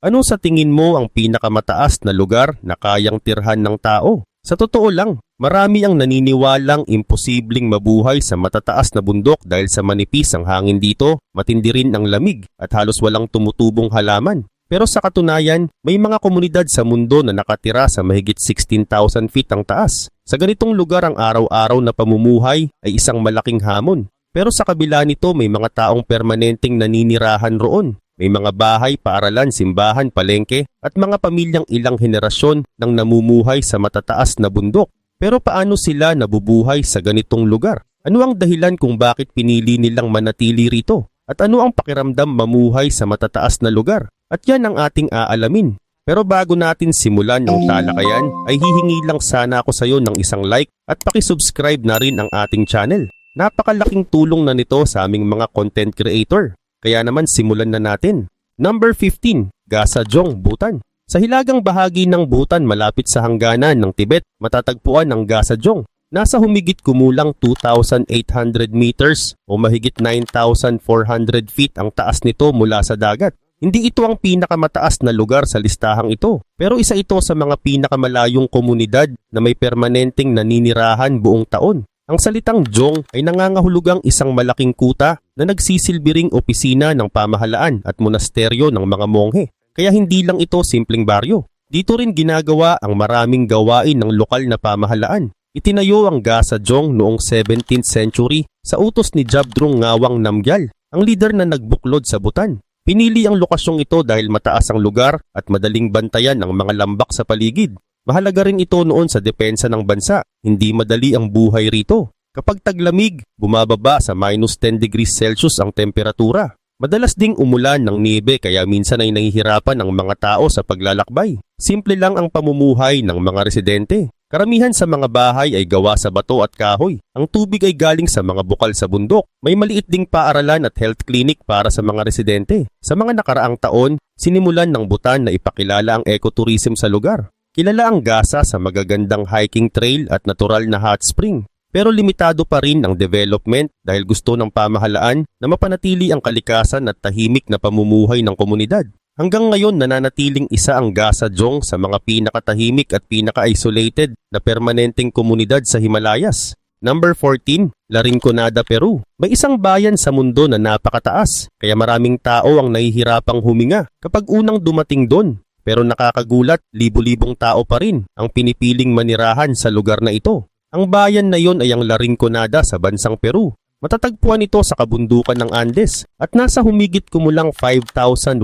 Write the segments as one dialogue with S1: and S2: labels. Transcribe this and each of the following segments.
S1: Ano sa tingin mo ang pinakamataas na lugar na kayang tirhan ng tao? Sa totoo lang, marami ang naniniwalang imposibleng mabuhay sa matataas na bundok dahil sa manipis ang hangin dito, matindi rin ang lamig at halos walang tumutubong halaman. Pero sa katunayan, may mga komunidad sa mundo na nakatira sa mahigit 16,000 feet ang taas. Sa ganitong lugar ang araw-araw na pamumuhay ay isang malaking hamon. Pero sa kabila nito may mga taong permanenteng naninirahan roon. May mga bahay, paaralan, simbahan, palengke at mga pamilyang ilang henerasyon nang namumuhay sa matataas na bundok. Pero paano sila nabubuhay sa ganitong lugar? Ano ang dahilan kung bakit pinili nilang manatili rito? At ano ang pakiramdam mamuhay sa matataas na lugar? At yan ang ating aalamin. Pero bago natin simulan ang talakayan, ay hihingi lang sana ako sa iyo ng isang like at pakisubscribe na rin ang ating channel. Napakalaking tulong na nito sa aming mga content creator. Kaya naman simulan na natin. Number 15, Gasajong, Bhutan. Sa hilagang bahagi ng Bhutan malapit sa hangganan ng Tibet, matatagpuan ang Gasajong. Nasa humigit kumulang 2,800 meters o mahigit 9,400 feet ang taas nito mula sa dagat. Hindi ito ang pinakamataas na lugar sa listahang ito, pero isa ito sa mga pinakamalayong komunidad na may permanenteng naninirahan buong taon. Ang salitang Jong ay nangangahulugang isang malaking kuta na nagsisilbi ring opisina ng pamahalaan at monasteryo ng mga monghe. Kaya hindi lang ito simpleng baryo. Dito rin ginagawa ang maraming gawain ng lokal na pamahalaan. Itinayo ang Gasajong noong 17th century sa utos ni Jabdrung Ngawang Namgyal, ang lider na nagbuklod sa Bhutan. Pinili ang lokasyong ito dahil mataas ang lugar at madaling bantayan ang mga lambak sa paligid. Mahalaga rin ito noon sa depensa ng bansa, hindi madali ang buhay rito. Kapag taglamig, bumababa sa minus 10 degrees Celsius ang temperatura. Madalas ding umulan ng niebe kaya minsan ay nahihirapan ang mga tao sa paglalakbay. Simple lang ang pamumuhay ng mga residente. Karamihan sa mga bahay ay gawa sa bato at kahoy. Ang tubig ay galing sa mga bukal sa bundok. May maliit ding paaralan at health clinic para sa mga residente. Sa mga nakaraang taon, sinimulan ng Bhutan na ipakilala ang ecotourism sa lugar. Kilala ang Gasa sa magagandang hiking trail at natural na hot spring. Pero limitado pa rin ang development dahil gusto ng pamahalaan na mapanatili ang kalikasan at tahimik na pamumuhay ng komunidad. Hanggang ngayon nananatiling isa ang Gasajong sa mga pinakatahimik at pinaka-isolated na permanenteng komunidad sa Himalayas. Number 14, La Rinconada, Peru. May isang bayan sa mundo na napakataas, kaya maraming tao ang nahihirapang huminga kapag unang dumating doon. Pero nakakagulat, libu-libong tao pa rin ang pinipiling manirahan sa lugar na ito. Ang bayan na yon ay ang La Rinconada sa bansang Peru. Matatagpuan ito sa kabundukan ng Andes at nasa humigit kumulang 5,100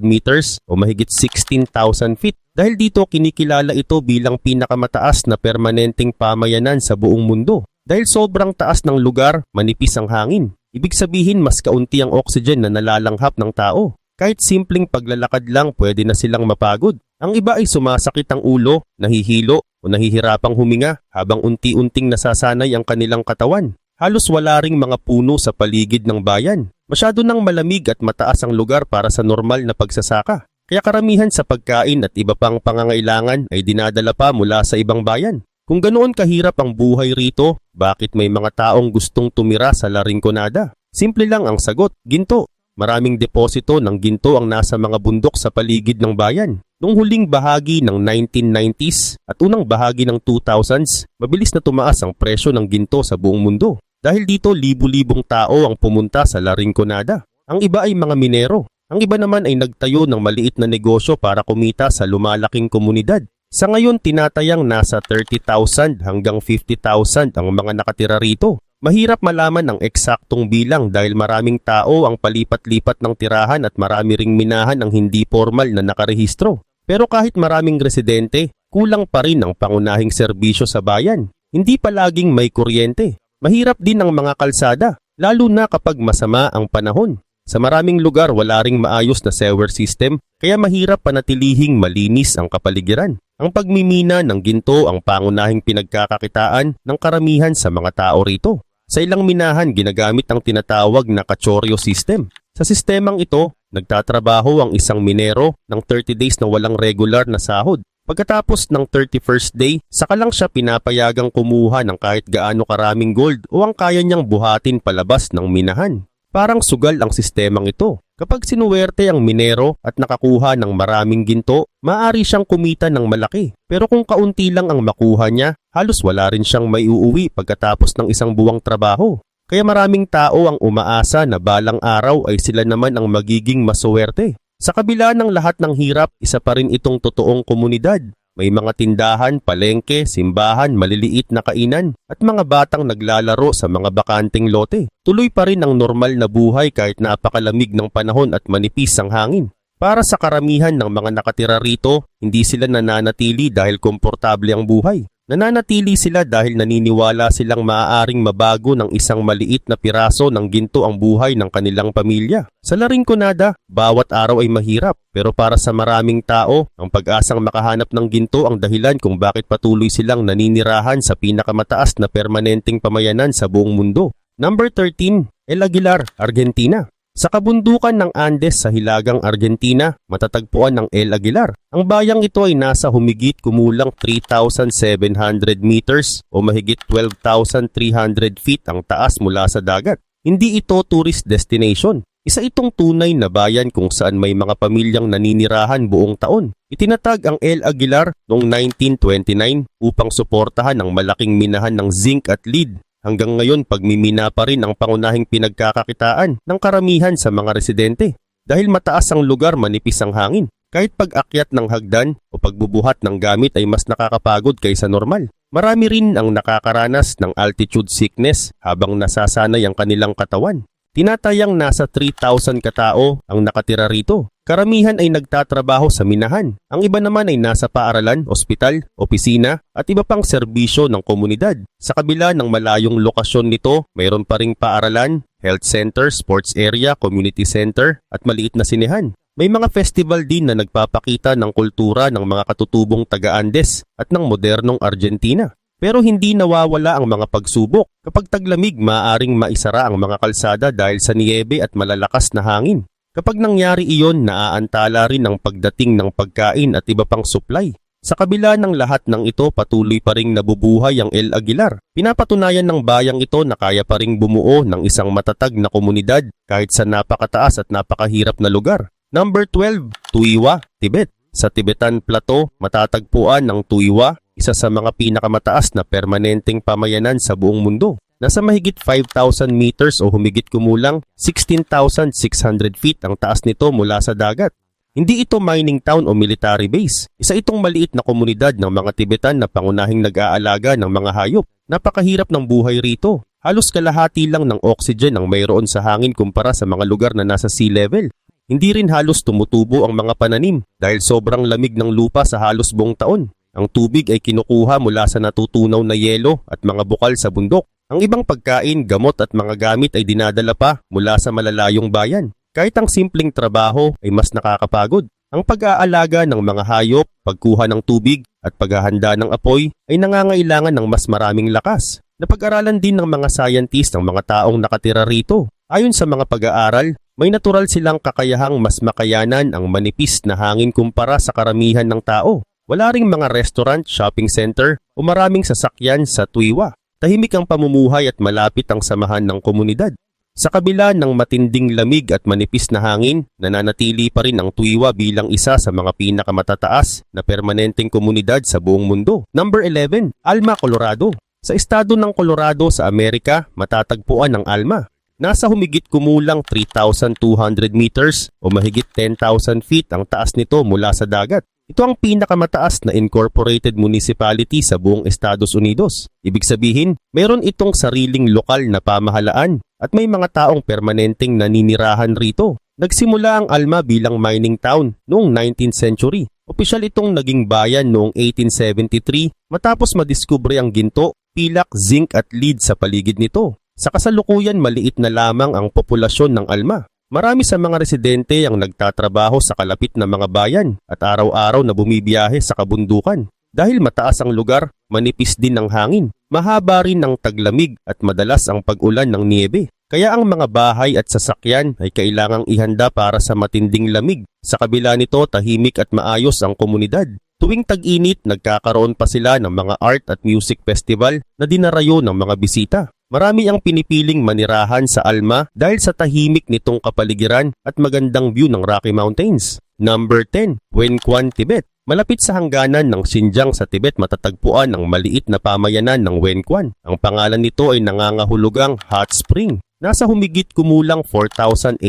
S1: meters o mahigit 16,000 feet. Dahil dito kinikilala ito bilang pinakamataas na permanenteng pamayanan sa buong mundo. Dahil sobrang taas ng lugar, manipis ang hangin. Ibig sabihin mas kaunti ang oxygen na nalalanghap ng tao. Kahit simpleng paglalakad lang pwede na silang mapagod. Ang iba ay sumasakit ang ulo, nahihilo o nahihirapang huminga habang unti-unting nasasanay ang kanilang katawan. Halos wala ring mga puno sa paligid ng bayan. Masyado nang malamig at mataas ang lugar para sa normal na pagsasaka. Kaya karamihan sa pagkain at iba pang pangangailangan ay dinadala pa mula sa ibang bayan. Kung ganoon kahirap ang buhay rito, bakit may mga taong gustong tumira sa La Rinconada? Simple lang ang sagot, ginto. Maraming deposito ng ginto ang nasa mga bundok sa paligid ng bayan. Noong huling bahagi ng 1990s at unang bahagi ng 2000s, mabilis na tumaas ang presyo ng ginto sa buong mundo. Dahil dito, libu-libong tao ang pumunta sa La Rinconada. Ang iba ay mga minero. Ang iba naman ay nagtayo ng maliit na negosyo para kumita sa lumalaking komunidad. Sa ngayon, tinatayang nasa 30,000 hanggang 50,000 ang mga nakatira rito. Mahirap malaman ang eksaktong bilang dahil maraming tao ang palipat-lipat ng tirahan at marami ring minahan ang hindi formal na nakarehistro. Pero kahit maraming residente, kulang pa rin ang pangunahing serbisyo sa bayan. Hindi palaging may kuryente. Mahirap din ang mga kalsada, lalo na kapag masama ang panahon. Sa maraming lugar wala ring maayos na sewer system, kaya mahirap panatilihing malinis ang kapaligiran. Ang pagmimina ng ginto ang pangunahing pinagkakakitaan ng karamihan sa mga tao rito. Sa ilang minahan, ginagamit ang tinatawag na kachoryo system. Sa sistemang ito, nagtatrabaho ang isang minero ng 30 days na walang regular na sahod. Pagkatapos ng 31st day, saka lang siya pinapayagang kumuha ng kahit gaano karaming gold o ang kaya niyang buhatin palabas ng minahan. Parang sugal ang sistemang ito. Kapag sinuwerte ang minero at nakakuha ng maraming ginto, maaari siyang kumita ng malaki. Pero kung kaunti lang ang makuha niya, halos wala rin siyang maiuuwi pagkatapos ng isang buwang trabaho. Kaya maraming tao ang umaasa na balang araw ay sila naman ang magiging masuwerte. Sa kabila ng lahat ng hirap, isa pa rin itong totoong komunidad. May mga tindahan, palengke, simbahan, maliliit na kainan at mga batang naglalaro sa mga bakanting lote. Tuloy pa rin ang normal na buhay kahit napakalamig ng panahon at manipis ang hangin. Para sa karamihan ng mga nakatira rito, hindi sila nananatili dahil komportable ang buhay. Nananatili sila dahil naniniwala silang maaaring mabago ng isang maliit na piraso ng ginto ang buhay ng kanilang pamilya. Sa Larinconada, bawat araw ay mahirap, pero para sa maraming tao, ang pag-asang makahanap ng ginto ang dahilan kung bakit patuloy silang naninirahan sa pinakamataas na permanenteng pamayanan sa buong mundo. Number 13, El Aguilar, Argentina. Sa kabundukan ng Andes sa Hilagang Argentina, matatagpuan ang El Aguilar. Ang bayang ito ay nasa humigit kumulang 3,700 meters o mahigit 12,300 feet ang taas mula sa dagat. Hindi ito tourist destination. Isa itong tunay na bayan kung saan may mga pamilyang naninirahan buong taon. Itinatag ang El Aguilar noong 1929 upang suportahan ang malaking minahan ng zinc at lead. Hanggang ngayon pagmimina pa rin ang pangunahing pinagkakakitaan ng karamihan sa mga residente. Dahil mataas ang lugar, manipis ang hangin. Kahit pag-akyat ng hagdan o pagbubuhat ng gamit ay mas nakakapagod kaysa normal. Marami rin ang nakakaranas ng altitude sickness habang nasasanay ang kanilang katawan. Tinatayang nasa 3,000 katao ang nakatira rito. Karamihan ay nagtatrabaho sa minahan. Ang iba naman ay nasa paaralan, ospital, opisina at iba pang serbisyo ng komunidad. Sa kabila ng malayong lokasyon nito, mayroon pa ring paaralan, health center, sports area, community center at maliit na sinehan. May mga festival din na nagpapakita ng kultura ng mga katutubong taga-Andes at ng modernong Argentina. Pero hindi nawawala ang mga pagsubok. Kapag taglamig, maaaring maisara ang mga kalsada dahil sa niyebe at malalakas na hangin. Kapag nangyari iyon, naaantala rin ang pagdating ng pagkain at iba pang supply. Sa kabila ng lahat ng ito, patuloy pa ring nabubuhay ang El Aguilar. Pinapatunayan ng bayang ito na kaya pa ring bumuo ng isang matatag na komunidad kahit sa napakataas at napakahirap na lugar. Number 12, Tuiwa, Tibet. Sa Tibetan Plateau, matatagpuan ang Tuiwa, isa sa mga pinakamataas na permanenteng pamayanan sa buong mundo. Nasa mahigit 5,000 meters o humigit kumulang 16,600 feet ang taas nito mula sa dagat. Hindi ito mining town o military base. Isa itong maliit na komunidad ng mga Tibetan na pangunahing nag-aalaga ng mga hayop. Napakahirap ng buhay rito. Halos kalahati lang ng oxygen ang mayroon sa hangin kumpara sa mga lugar na nasa sea level. Hindi rin halos tumutubo ang mga pananim dahil sobrang lamig ng lupa sa halos buong taon. Ang tubig ay kinukuha mula sa natutunaw na yelo at mga bukal sa bundok. Ang ibang pagkain, gamot at mga gamit ay dinadala pa mula sa malalayong bayan. Kahit ang simpleng trabaho ay mas nakakapagod. Ang pag-aalaga ng mga hayop, pagkuha ng tubig at paghahanda ng apoy ay nangangailangan ng mas maraming lakas. Napag-aralan din ng mga scientist ang mga taong nakatira rito. Ayon sa mga pag-aaral, may natural silang kakayahang mas makayanan ang manipis na hangin kumpara sa karamihan ng tao. Wala ring mga restaurant, shopping center o maraming sasakyan sa Tuiwa. Tahimik ang pamumuhay at malapit ang samahan ng komunidad. Sa kabila ng matinding lamig at manipis na hangin, nananatili pa rin ang Tuiwa bilang isa sa mga pinakamatataas na permanenteng komunidad sa buong mundo. Number 11, Alma, Colorado. Sa estado ng Colorado sa Amerika, matatagpuan ang Alma. Nasa humigit kumulang 3,200 meters o mahigit 10,000 feet ang taas nito mula sa dagat. Ito ang pinakamataas na incorporated municipality sa buong Estados Unidos. Ibig sabihin, mayroon itong sariling lokal na pamahalaan at may mga taong permanenteng naninirahan rito. Nagsimula ang Alma bilang mining town noong 19th century. Opisyal itong naging bayan noong 1873 matapos madiskubre ang ginto, pilak, zinc at lead sa paligid nito. Sa kasalukuyan, maliit na lamang ang populasyon ng Alma. Marami sa mga residente ang nagtatrabaho sa kalapit na mga bayan at araw-araw na bumibiyahe sa kabundukan. Dahil mataas ang lugar, manipis din ang hangin. Mahaba rin ang taglamig at madalas ang pag-ulan ng niebe. Kaya ang mga bahay at sasakyan ay kailangang ihanda para sa matinding lamig. Sa kabila nito, tahimik at maayos ang komunidad. Tuwing tag-init, nagkakaroon pa sila ng mga art at music festival na dinarayo ng mga bisita. Marami ang pinipiling manirahan sa Alma dahil sa tahimik nitong kapaligiran at magandang view ng Rocky Mountains. Number 10, Wenquan, Tibet. Malapit sa hangganan ng Xinjiang sa Tibet matatagpuan ang maliit na pamayanan ng Wenquan. Ang pangalan nito ay nangangahulugang hot spring. Nasa humigit kumulang 4,800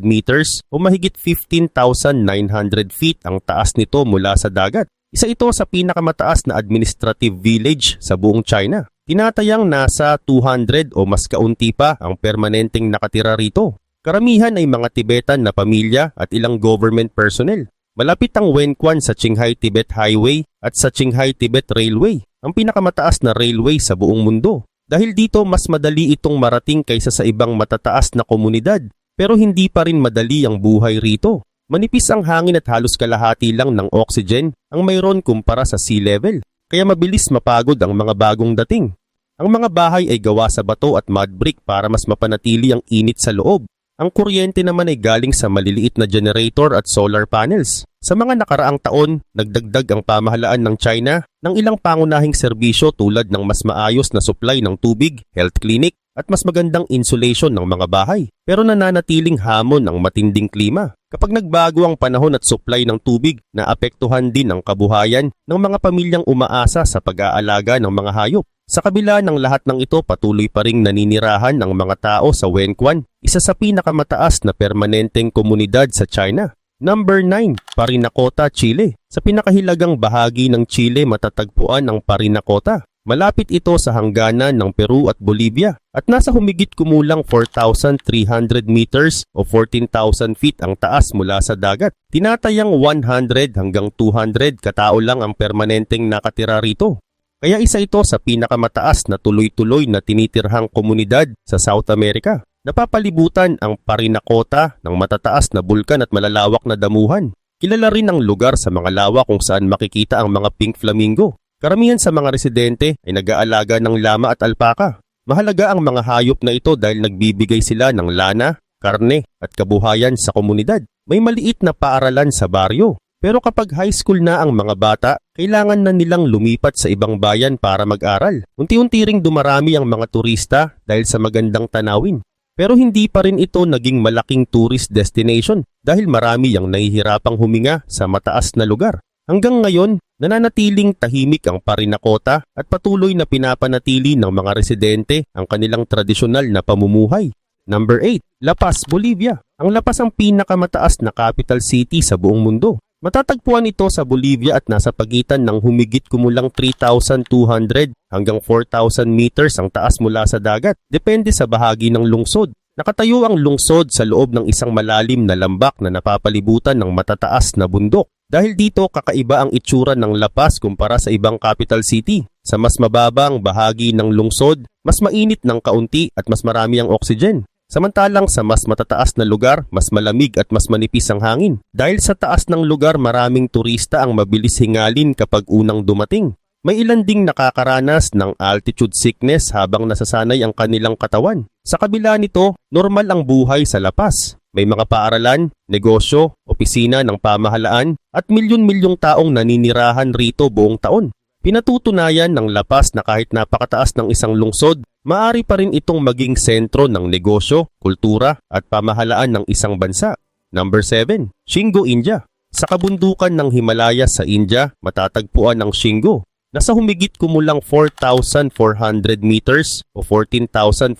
S1: meters o mahigit 15,900 feet ang taas nito mula sa dagat. Isa ito sa pinakamataas na administrative village sa buong China. Tinatayang nasa 200 o mas kaunti pa ang permanenteng nakatira rito. Karamihan ay mga Tibetan na pamilya at ilang government personnel. Malapit ang Wenquan sa Qinghai-Tibet Highway at sa Qinghai-Tibet Railway, ang pinakamataas na railway sa buong mundo. Dahil dito mas madali itong marating kaysa sa ibang matataas na komunidad, pero hindi pa rin madali ang buhay rito. Manipis ang hangin at halos kalahati lang ng oxygen ang mayroon kumpara sa sea level, kaya mabilis mapagod ang mga bagong dating. Ang mga bahay ay gawa sa bato at mud brick para mas mapanatili ang init sa loob. Ang kuryente naman ay galing sa maliliit na generator at solar panels. Sa mga nakaraang taon, nagdagdag ang pamahalaan ng China ng ilang pangunahing serbisyo tulad ng mas maayos na supply ng tubig, health clinic, at mas magandang insulation ng mga bahay. Pero nananatiling hamon ang matinding klima. Kapag nagbago ang panahon at supply ng tubig, naapektuhan din ang kabuhayan ng mga pamilyang umaasa sa pag-aalaga ng mga hayop. Sa kabila ng lahat ng ito, patuloy pa ring naninirahan ng mga tao sa Wenquan, isa sa pinakamataas na permanenteng komunidad sa China. Number 9, Parinacota, Chile. Sa pinakahilagang bahagi ng Chile matatagpuan ang Parinacota. Malapit ito sa hangganan ng Peru at Bolivia at nasa humigit kumulang 4,300 meters o 14,000 feet ang taas mula sa dagat. Tinatayang 100 hanggang 200 katao lang ang permanenteng nakatira rito. Kaya isa ito sa pinakamataas na tuloy-tuloy na tinitirhang komunidad sa South America. Napapalibutan ang Parinacota ng matataas na bulkan at malalawak na damuhan. Kilala rin ang lugar sa mga lawa kung saan makikita ang mga pink flamingo. Karamihan sa mga residente ay nag-aalaga ng lama at alpaka. Mahalaga ang mga hayop na ito dahil nagbibigay sila ng lana, karne at kabuhayan sa komunidad. May maliit na paaralan sa baryo. Pero kapag high school na ang mga bata, kailangan na nilang lumipat sa ibang bayan para mag-aral. Unti-unti ring dumarami ang mga turista dahil sa magandang tanawin. Pero hindi pa rin ito naging malaking tourist destination dahil marami ang nahihirapang huminga sa mataas na lugar. Hanggang ngayon, nananatiling tahimik ang Parinacota at patuloy na pinapanatili ng mga residente ang kanilang tradisyonal na pamumuhay. Number 8, La Paz, Bolivia. Ang La Paz ang pinakamataas na capital city sa buong mundo. Matatagpuan ito sa Bolivia at nasa pagitan ng humigit kumulang 3,200 hanggang 4,000 meters ang taas mula sa dagat. Depende sa bahagi ng lungsod. Nakatayo ang lungsod sa loob ng isang malalim na lambak na napapalibutan ng matataas na bundok. Dahil dito kakaiba ang itsura ng La Paz kumpara sa ibang capital city. Sa mas mababang bahagi ng lungsod, mas mainit ng kaunti at mas marami ang oxygen. Samantalang sa mas matataas na lugar, mas malamig at mas manipis ang hangin. Dahil sa taas ng lugar, maraming turista ang mabilis hingalin kapag unang dumating. May ilan ding nakakaranas ng altitude sickness habang nasasanay ang kanilang katawan. Sa kabila nito, normal ang buhay sa La Paz. May mga paaralan, negosyo, opisina ng pamahalaan at milyon-milyong taong naninirahan rito buong taon. Pinatutunayan ng La Paz na kahit napakataas ng isang lungsod, maaari pa rin itong maging sentro ng negosyo, kultura at pamahalaan ng isang bansa. Number 7, Shingo, India. Sa kabundukan ng Himalayas sa India, matatagpuan ang Shingo. Nasa humigit kumulang 4,400 meters o 14,500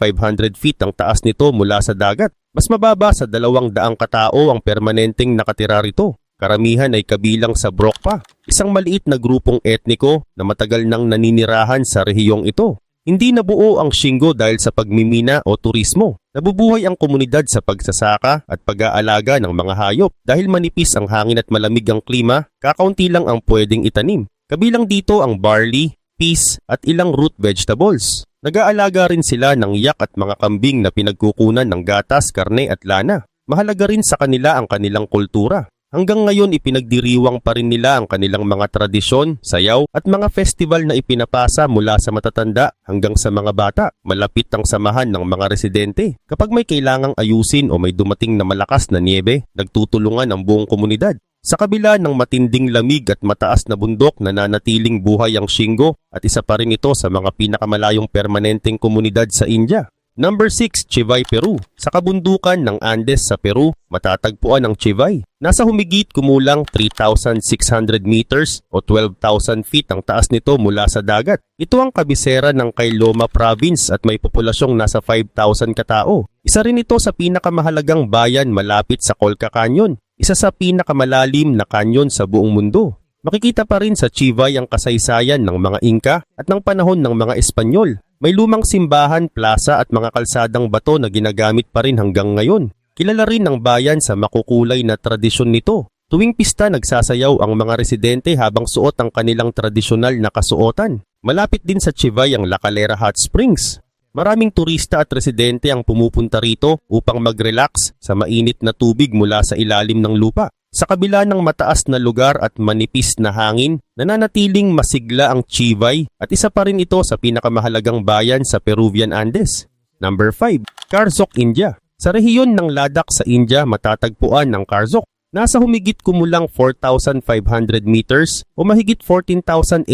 S1: feet ang taas nito mula sa dagat. Mas mababa sa 200 katao ang permanenteng nakatira rito. Karamihan ay kabilang sa Brokpa, isang maliit na grupong etniko na matagal nang naninirahan sa rehiyong ito. Hindi nabuo ang Shingo dahil sa pagmimina o turismo. Nabubuhay ang komunidad sa pagsasaka at pag-aalaga ng mga hayop. Dahil manipis ang hangin at malamig ang klima, kakaunti lang ang pwedeng itanim. Kabilang dito ang barley, peas at ilang root vegetables. Nag-aalaga rin sila ng yak at mga kambing na pinagkukunan ng gatas, karne at lana. Mahalaga rin sa kanila ang kanilang kultura. Hanggang ngayon ipinagdiriwang pa rin nila ang kanilang mga tradisyon, sayaw at mga festival na ipinapasa mula sa matatanda hanggang sa mga bata. Malapit ang samahan ng mga residente. Kapag may kailangang ayusin o may dumating na malakas na niebe, nagtutulungan ang buong komunidad. Sa kabila ng matinding lamig at mataas na bundok, nananatiling buhay ang Shingo at isa pa rin ito sa mga pinakamalayong permanenteng komunidad sa India. Number 6, Chivay, Peru. Sa kabundukan ng Andes sa Peru, matatagpuan ang Chivay. Nasa humigit kumulang 3,600 meters o 12,000 feet ang taas nito mula sa dagat. Ito ang kabisera ng Kailoma Province at may populasyong nasa 5,000 katao. Isa rin ito sa pinakamahalagang bayan malapit sa Colca Canyon, isa sa pinakamalalim na kanyon sa buong mundo. Makikita pa rin sa Chivay ang kasaysayan ng mga Inca at ng panahon ng mga Espanyol. May lumang simbahan, plaza at mga kalsadang bato na ginagamit pa rin hanggang ngayon. Kilala rin ang bayan sa makukulay na tradisyon nito. Tuwing pista nagsasayaw ang mga residente habang suot ang kanilang tradisyonal na kasuotan. Malapit din sa Chivay ang La Calera Hot Springs. Maraming turista at residente ang pumupunta rito upang mag-relax sa mainit na tubig mula sa ilalim ng lupa. Sa kabila ng mataas na lugar at manipis na hangin, nananatiling masigla ang Chivay at isa pa rin ito sa pinakamahalagang bayan sa Peruvian Andes. Number 5, Karzok, India. Sa rehiyon ng Ladakh sa India matatagpuan ang Karzok. Nasa humigit kumulang 4,500 meters o mahigit 14,800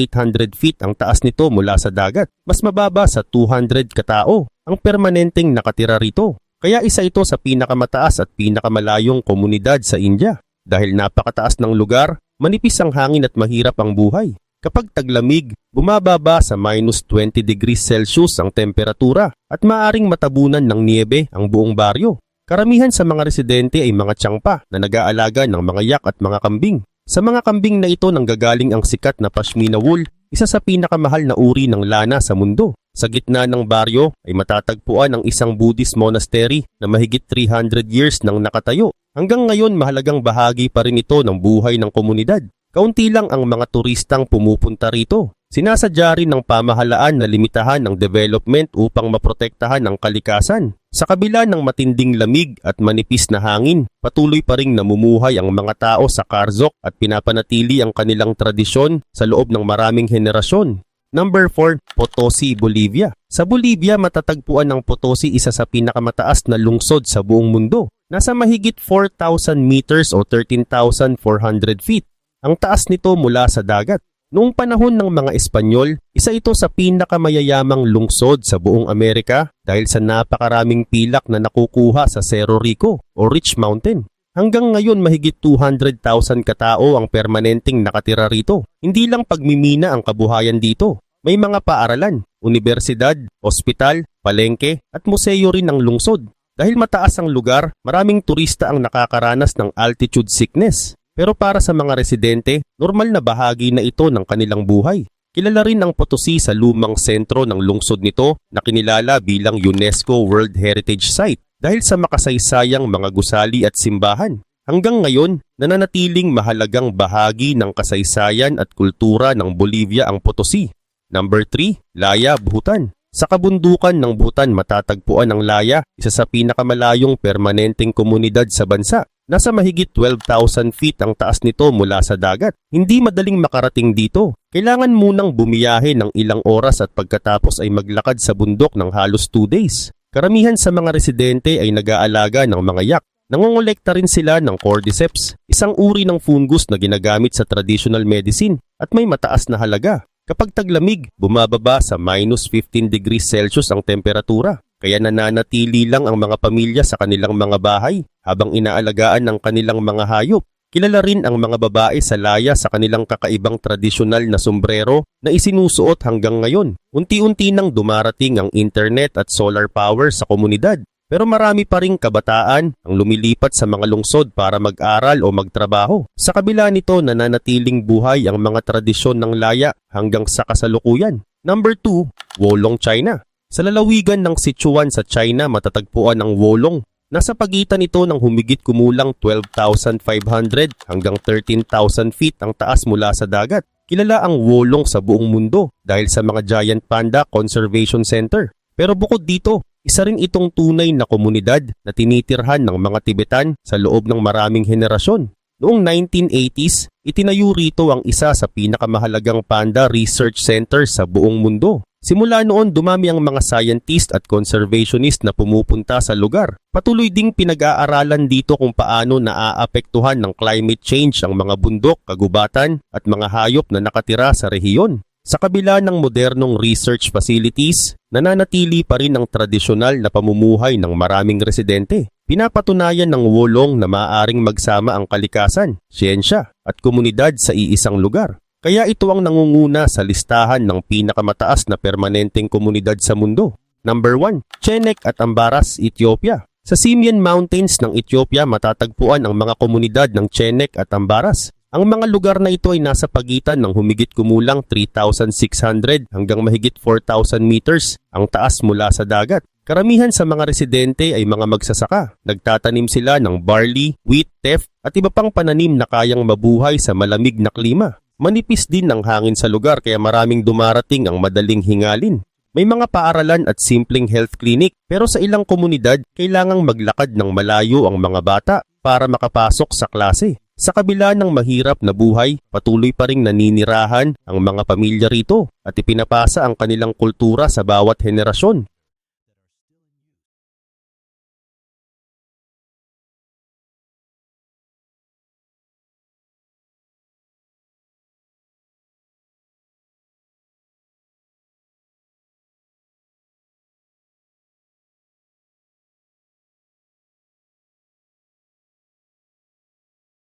S1: feet ang taas nito mula sa dagat. Mas mababa sa 200 katao ang permanenteng nakatira rito. Kaya isa ito sa pinakamataas at pinakamalayong komunidad sa India. Dahil napakataas ng lugar, manipis ang hangin at mahirap ang buhay. Kapag taglamig, bumababa sa minus 20 degrees Celsius ang temperatura at maaring matabunan ng niebe ang buong baryo. Karamihan sa mga residente ay mga Tiangpa na nag-aalaga ng mga yak at mga kambing. Sa mga kambing na ito nanggagaling ang sikat na pashmina wool, isa sa pinakamahal na uri ng lana sa mundo. Sa gitna ng baryo ay matatagpuan ang isang Buddhist monastery na mahigit 300 years nang nakatayo. Hanggang ngayon mahalagang bahagi pa rin ito ng buhay ng komunidad. Kaunti lang ang mga turistang pumupunta rito. Sinasadya rin ng pamahalaan na limitahan ang development upang maprotektahan ang kalikasan. Sa kabila ng matinding lamig at manipis na hangin, patuloy pa ring namumuhay ang mga tao sa Karzok at pinapanatili ang kanilang tradisyon sa loob ng maraming henerasyon. Number 4, Potosi, Bolivia. Sa Bolivia matatagpuan ang Potosi, isa sa pinakamataas na lungsod sa buong mundo. Nasa mahigit 4,000 meters o 13,400 feet. Ang taas nito mula sa dagat. Noong panahon ng mga Espanyol, isa ito sa pinakamayayamang lungsod sa buong Amerika dahil sa napakaraming pilak na nakukuha sa Cerro Rico o Rich Mountain. Hanggang ngayon mahigit 200,000 katao ang permanenteng nakatira rito. Hindi lang pagmimina ang kabuhayan dito. May mga paaralan, universidad, ospital, palengke at museo rin ang lungsod. Dahil mataas ang lugar, maraming turista ang nakakaranas ng altitude sickness. Pero para sa mga residente, normal na bahagi na ito ng kanilang buhay. Kilala rin ang Potosi sa lumang sentro ng lungsod nito na kinilala bilang UNESCO World Heritage Site dahil sa makasaysayang mga gusali at simbahan. Hanggang ngayon, nananatiling mahalagang bahagi ng kasaysayan at kultura ng Bolivia ang Potosi. Number 3, Laya, Bhutan. Sa kabundukan ng Bhutan matatagpuan ang Laya, isa sa pinakamalayong permanenteng komunidad sa bansa. Nasa mahigit 12,000 feet ang taas nito mula sa dagat. Hindi madaling makarating dito. Kailangan munang bumiyahe ng ilang oras at pagkatapos ay maglakad sa bundok ng halos 2 days. Karamihan sa mga residente ay nag-aalaga ng mga yak. Nangongolekta rin sila ng cordyceps, isang uri ng fungus na ginagamit sa traditional medicine at may mataas na halaga. Kapag taglamig, bumababa sa minus 15 degrees Celsius ang temperatura. Kaya nananatili lang ang mga pamilya sa kanilang mga bahay habang inaalagaan ng kanilang mga hayop. Kilala rin ang mga babae sa Laya sa kanilang kakaibang tradisyonal na sombrero na isinusuot hanggang ngayon. Unti-unti nang dumarating ang internet at solar power sa komunidad. Pero marami pa ring kabataan ang lumilipat sa mga lungsod para mag-aral o magtrabaho. Sa kabila nito, nananatiling buhay ang mga tradisyon ng Laya hanggang sa kasalukuyan. Number 2, Wolong, China. Sa lalawigan ng Sichuan sa China matatagpuan ang Wolong. Nasa pagitan ito ng humigit kumulang 12,500 hanggang 13,000 feet ang taas mula sa dagat. Kilala ang Wolong sa buong mundo dahil sa mga giant panda conservation center. Pero bukod dito, isa rin itong tunay na komunidad na tinitirhan ng mga Tibetan sa loob ng maraming henerasyon. Noong 1980s, itinayo rito ang isa sa pinakamahalagang panda research center sa buong mundo. Simula noon dumami ang mga scientist at conservationist na pumupunta sa lugar. Patuloy ding pinag-aaralan dito kung paano naaapektuhan ng climate change ang mga bundok, kagubatan at mga hayop na nakatira sa rehiyon. Sa kabila ng modernong research facilities, nananatili pa rin ang tradisyonal na pamumuhay ng maraming residente. Pinapatunayan ng Wolong na maaaring magsama ang kalikasan, siyensya at komunidad sa iisang lugar. Kaya ito ang nangunguna sa listahan ng pinakamataas na permanenteng komunidad sa mundo. Number 1, Chenek at Ambaras, Ethiopia. Sa Simien Mountains ng Ethiopia matatagpuan ang mga komunidad ng Chenek at Ambaras. Ang mga lugar na ito ay nasa pagitan ng humigit kumulang 3,600 hanggang mahigit 4,000 meters ang taas mula sa dagat. Karamihan sa mga residente ay mga magsasaka. Nagtatanim sila ng barley, wheat, teff at iba pang pananim na kayang mabuhay sa malamig na klima. Manipis din ang hangin sa lugar kaya maraming dumarating ang madaling hingalin. May mga paaralan at simpleng health clinic pero sa ilang komunidad kailangang maglakad ng malayo ang mga bata para makapasok sa klase. Sa kabila ng mahirap na buhay, patuloy pa ring naninirahan ang mga pamilya rito at ipinapasa ang kanilang kultura sa bawat henerasyon.